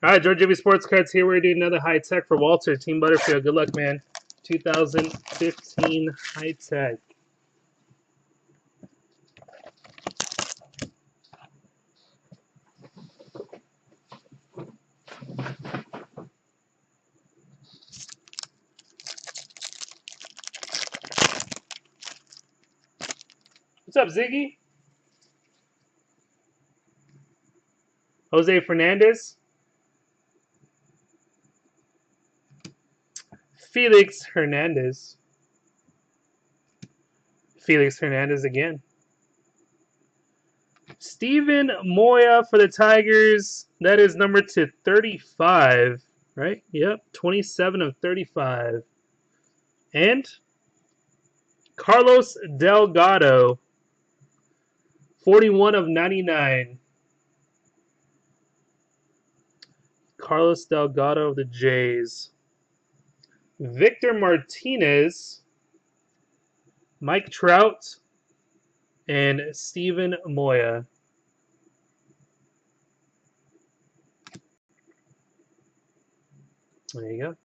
All right, Georgia Sports Cards here. We're doing another high tech for Walter, Team Butterfield. Good luck, man. 2015 high tech. What's up, Ziggy? Jose Fernandez. Felix Hernandez. Felix Hernandez again. Steven Moya for the Tigers. That is number to 35, right? Yep, 27 of 35. And Carlos Delgado, 41 of 99. Carlos Delgado of the Jays. Victor Martinez, Mike Trout, and Steven Moya. There you go.